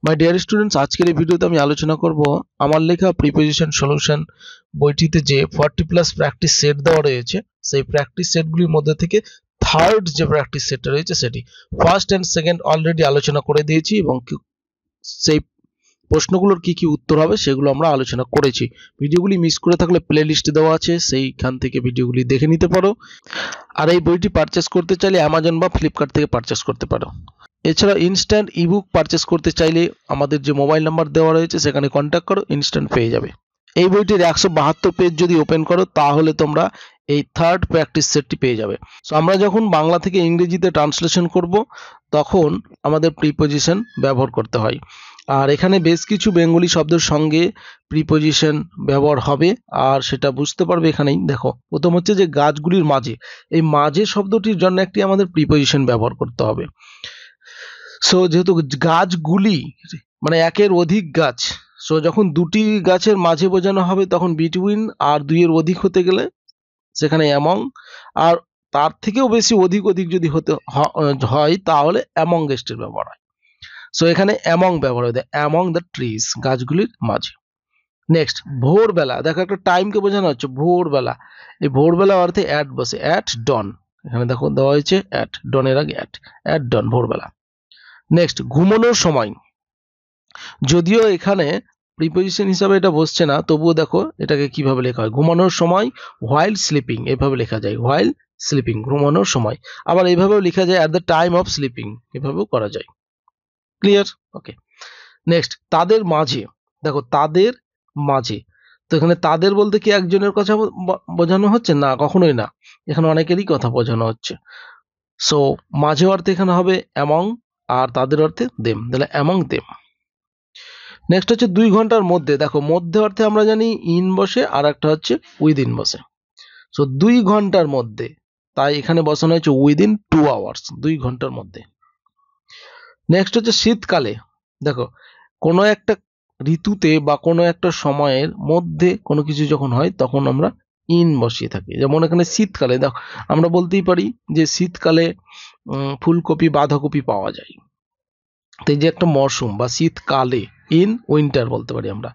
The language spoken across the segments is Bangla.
মাই ডিয়ার স্টুডেন্টস, আজকের এই ভিডিওতে আমি আলোচনা করব আমার লেখা প্রিপোজিশন সলিউশন বইটিতে যে 40+ প্র্যাকটিস সেট দেওয়া রয়েছে সেই প্র্যাকটিস সেটগুলির মধ্যে থেকে থার্ড যে প্র্যাকটিস সেটটা রয়েছে সেটি ফার্স্ট এন্ড সেকেন্ড অলরেডি আলোচনা করে দিয়েছি এবং সেই প্রশ্নগুলোর কি কি উত্তর হবে সেগুলো আমরা আলোচনা করেছি। ভিডিওগুলি মিস করে থাকলে প্লে লিস্টে দেওয়া আছে, সেইখান থেকে ভিডিওগুলি দেখে নিতে পারো। আর এই বইটি পারচেস করতে চাইলে অ্যামাজন বা ফ্লিপকার্ট থেকে পারচেস করতে পারো। এছাড়া ইনস্ট্যান্ট ইবুক পারচেস করতে চাইলে আমাদের যে মোবাইল নাম্বার দেওয়া রয়েছে সেখানে কন্ট্যাক্ট করো, ইনস্ট্যান্ট পেয়ে যাবে। এই বইটির 172 পেজ যদি ওপেন করো তাহলে তোমরা এই থার্ড প্র্যাকটিস সেটটি পেয়ে যাবে। সো আমরা যখন বাংলা থেকে ইংরেজিতে ট্রান্সলেশন করব তখন আমাদের প্রিপোজিশন ব্যবহার করতে হয়, আর এখানে বেশ কিছু বেঙ্গলি শব্দের সঙ্গে প্রিপোজিশন ব্যবহার হবে, আর সেটা বুঝতে পারবে এখানেই। দেখো, প্রথম হচ্ছে যে গাছগুলির মাঝে, এই মাঝে শব্দটির জন্য একটি আমাদের প্রিপোজিশন ব্যবহার করতে হবে। সো যেহেতু গাছগুলি মানে একের অধিক গাছ, সো যখন দুটি গাছের মাঝে বোঝানো হবে তখন বিটুইন, আর দুইয়ের অধিক হতে গেলে সেখানে অ্যামং, আর তার থেকেও বেশি অধিক যদি হতে হয় তাহলে অ্যামংগেস্টের ব্যবহার হয়। সো এখানে অ্যামং ব্যবহার হয়, অ্যামং দ্য ট্রিজ, গাছগুলির মাঝে। নেক্সট, ভোরবেলা, দেখো একটা টাইমকে বোঝানো হচ্ছে ভোরবেলা। এই ভোরবেলা অর্থে অ্যাট বসে, অ্যাট ডন। এখানে দেখো দেওয়া হয়েছে অ্যাট, ডনের আগে অ্যাট ডন, ভোরবেলা। নেক্সট, ঘুমানোর সময়, যদিও এখানে প্রিপোজিশন হিসাবে এটা বসছে না, তবুও দেখো এটাকে কিভাবে লেখা হয়। ঘুমানোর সময় হোয়াইল স্লিপিং, এভাবে লেখা যায়, হোয়াইল স্লিপিং, ঘুমানোর সময়। আবার এইভাবেও লেখা যায় at the time of sleeping, এভাবেও করা যায়। ক্লিয়ার? ওকে। নেক্সট, তাদের মাঝে, দেখো তাদের মাঝে, তো এখানে তাদের বলতে কি একজনের কথা বোঝানো হচ্ছে? না, কখনোই না, এখানে অনেকেরই কথা বোঝানো হচ্ছে। সো মাঝে অর্থে এখানে হবে অ্যামং, আর তাদের অর্থে দেম, তাহলে অ্যামং দেম। নেক্সট হচ্ছে 2 ঘন্টার মধ্যে, দেখো মধ্যে অর্থে আমরা জানি ইন বসে, আর একটা হচ্ছে উইদিন বসে। সো 2 ঘন্টার মধ্যে, তাই এখানে বসানো হয়েছে উইদিন 2 আওয়ার্স, 2 ঘন্টার মধ্যে। নেক্সট হচ্ছে শীতকালে, দেখো কোনো একটা ঋতুতে বা কোনো একটা সময়ের মধ্যে কোনো কিছু যখন হয় তখন আমরা ইন বসিয়ে থাকি। যেমন এখানে শীতকালে, দেখো আমরা বলতেই পারি যে শীতকালে ফুলকপি বাঁধাকপি পাওয়া যায়, তো এই যে একটা মরশুম বা শীতকালে, ইন উইন্টার বলতে পারি আমরা।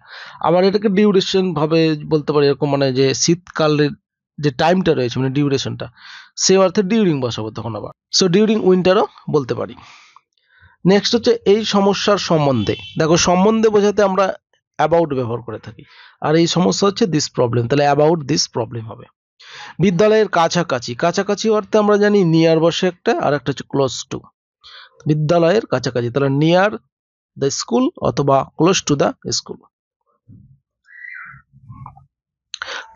আবার এটাকে ডিউরেশন ভাবে বলতে পারি, এরকম মানে যে শীতকালের যে টাইমটা রয়েছে মানে ডিউরেশনটা, সে অর্থে ডিউরিং বসাবো তখন আবার। সো ডিউরিং উইন্টারও বলতে পারি। নেক্সট হচ্ছে এই সমস্যার সম্বন্ধে, দেখো সম্বন্ধে বোঝাতে আমরা অ্যাবাউট ব্যবহার করে থাকি, আর এই সমস্যা হচ্ছে দিস প্রবলেম, তাহলে অ্যাবাউট দিস প্রবলেম হবে। বিদ্যালয়ের কাছাকাছি, কাছাকাছি অর্থে আমরা জানি নিয়ার বসে একটা, আর একটা হচ্ছে ক্লোজ টু। বিদ্যালয়ের কাছাকাছি, তাহলে নিয়ার দ্য স্কুল অথবা ক্লোজ টু দ্য স্কুল।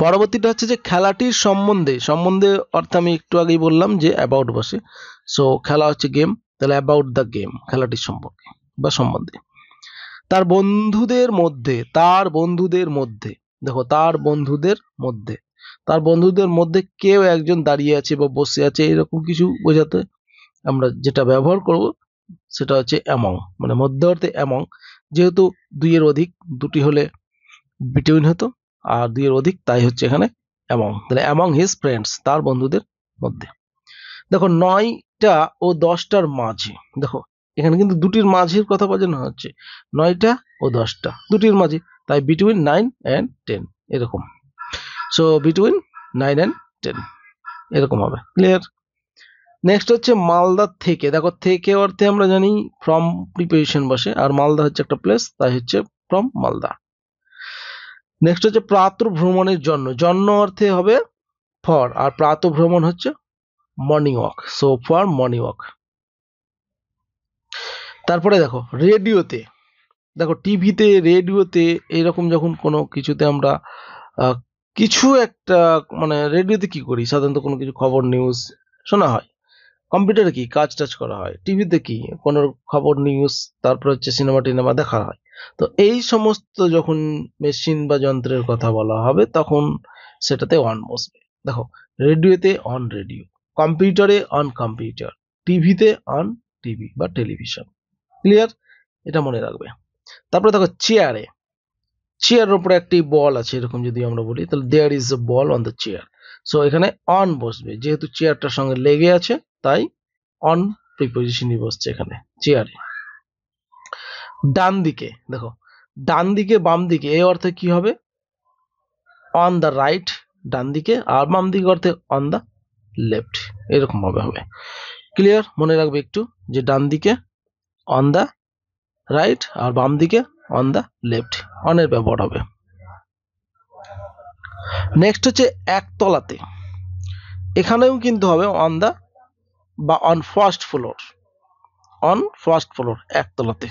পরবর্তীটা হচ্ছে যে খেলাটির সম্বন্ধে, সম্বন্ধে অর্থে আমি একটু আগেই বললাম যে অ্যাবাউট বসে। সো খেলা হচ্ছে গেম, তাহলে অ্যাবাউট দ্য গেম, খেলাটির সম্পর্কে বা সম্বন্ধে। তার বন্ধুদের মধ্যে, তার বন্ধুদের মধ্যে, দেখো তার বন্ধুদের মধ্যে, তার বন্ধুদের মধ্যে কেউ একজন দাঁড়িয়ে আছে বা বসে আছে, এরকম কিছু বোঝাতে আমরা যেটা ব্যবহার করব সেটা হচ্ছে অ্যামং, মানে মধ্যে অর্থে অ্যামং। যেহেতু 2 এর অধিক, দুটি হলে বিটুইন হতো, আর 2 এর অধিক তাই হচ্ছে এখানে অ্যামং, তাহলে অ্যামং হিজ ফ্রেন্ডস, তার বন্ধুদের মধ্যে। দেখো 9টা ও 10টার মাঝে, দেখো এখানে কিন্তু দুটির মাঝের কথা বোঝানো হচ্ছে, 9টা ও 10টা দুটির মাঝে, তাই বিটুইন 9 and 10 এরকম। সো বিটুইন 9 and 10 এরকম হবে। ক্লিয়ার? নেক্সট হচ্ছে মালদা থেকে, দেখো থেকে অর্থে আমরা জানি ফ্রম প্রিপোজিশন বসে, আর মালদা হচ্ছে একটা প্লেস, তাই হচ্ছে ফ্রম মালদা। নেক্সট হচ্ছে প্রাতঃ ভ্রমণের জন্য, জন্য অর্থে হবে ফর, আর প্রাতঃ ভ্রমণ হচ্ছে morning walk, so for morning walk. তারপরে দেখো রেডিওতে, দেখো টিভিতে, রেডিওতে, এরকম যখন কোনো কিছুতে আমরা কিছু একটা মানে রেডিওতে কি করি সাধারণত, কোনো কিছু খবর নিউজ শোনা হয়, কম্পিউটারে কি কাজ টাজ করা হয়, টিভিতে কি কোনো খবর নিউজ, তারপর হচ্ছে সিনেমা টিনেমা দেখা হয়। তো এই সমস্ত যখন মেশিন বা যন্ত্রের কথা বলা হবে তখন সেটাতে অন বসবে। দেখো রেডিওতে অন রেডিও, কম্পিউটারে অন কম্পিউটার, টিভিতে অন টিভি বা টেলিভিশন। ক্লিয়ার? এটা মনে রাখবে। তারপরে দেখো চেয়ারে, চেয়ারের উপরে একটি বল আছে এরকম যদি আমরা বলি, তাহলে there is a ball on the chair. So এখানে অন বসবে, যেহেতু চেয়ারটার সঙ্গে লেগে আছে তাই অন প্রিপোজিশনই বসছে এখানে চেয়ারে। ডান দিকে, দেখো ডান দিকে বাম দিকে এই অর্থে কি হবে? অন দ্য রাইট, ডান দিকে, আর বাম দিকে অর্থে অন দ্য লেফট, এরকম ভাবে হবে। ক্লিয়ার? মনে রাখবে একটু যে ডান দিকে অন দ্য রাইট আর বাম দিকে অন দ্য লেফট, অনের ব্যবহার হবে। নেক্সট হচ্ছে একতলাতে, এখানেও কিন্তু হবে অন দ্য বা on first floor, on first floor একতলাতে।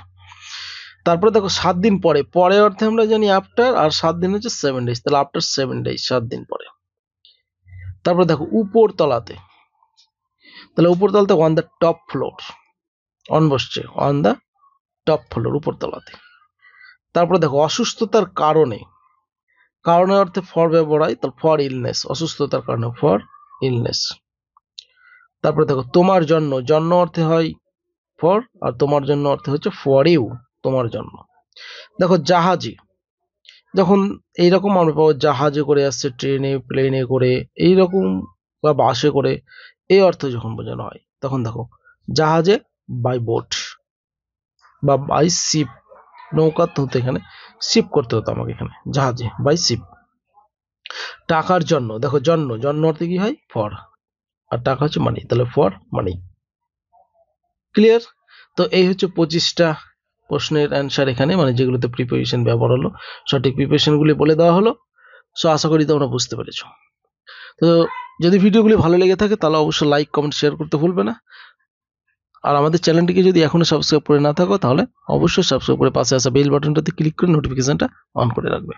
তারপরে দেখো 7 দিন পরে, পরে অর্থে আমরা জানি আফটার, আর 7 দিন হচ্ছে 7 ডেজ, তাহলে আফটার 7 ডেজ, 7 দিন পরে। তারপরে দেখো উপর তলাতে, তাহলে উপর তলাতে on the top floor, on বসছে অন দ্য টপ ফ্লোর, উপর তলাতে। তারপরে দেখো অসুস্থতার কারণে, কারণে অর্থে ফর ব্যবহার হয়, তাহলে ফর ইলনেস, অসুস্থতার কারণে ফর ইলনেস। তারপরে দেখো তোমার জন্য, জন্য অর্থে হয় ফর, আর তোমার জন্য অর্থে হচ্ছে ফর ইউ, তোমার জন্য। দেখো জাহাজে, যখন এইরকম আমরা পাবো জাহাজে করে আসছে, ট্রেনে প্লেনে করে এইরকম, বা বাসে করে, এই অর্থ যখন বোঝানো হয় তখন দেখো জাহাজে বাই বোট বা বাই শিপ, নৌকা তো হতো এখানে, শিপ করতে হতো আমাকে এখানে, জাহাজে বাই শিপ। টাকার জন্য, দেখো জন্য, জন্য অর্থে কি হয়? ফর, আর টাকা হচ্ছে মানি, তাহলে ফর মানি। ক্লিয়ার? তো এই হচ্ছে 25টা প্রশ্নের অ্যান্সার এখানে, মানে যেগুলোতে প্রিপোজিশন ব্যবহার হলো, সঠিক প্রিপোজিশন গুলি বলে দেওয়া হলো। সো আশা করি তোমরা বুঝতে পেরেছো। তো যদি ভিডিওগুলি ভালো লেগে থাকে তাহলে অবশ্যই লাইক কমেন্ট শেয়ার করতে ভুলবে না। আর আমাদের চ্যানেলটিকে যদি এখনো সাবস্ক্রাইব করে না থাকো তাহলে অবশ্যই সাবস্ক্রাইব করে পাশে আসা বেল বাটনটাতে ক্লিক করে নোটিফিকেশনটা অন করে রাখবে।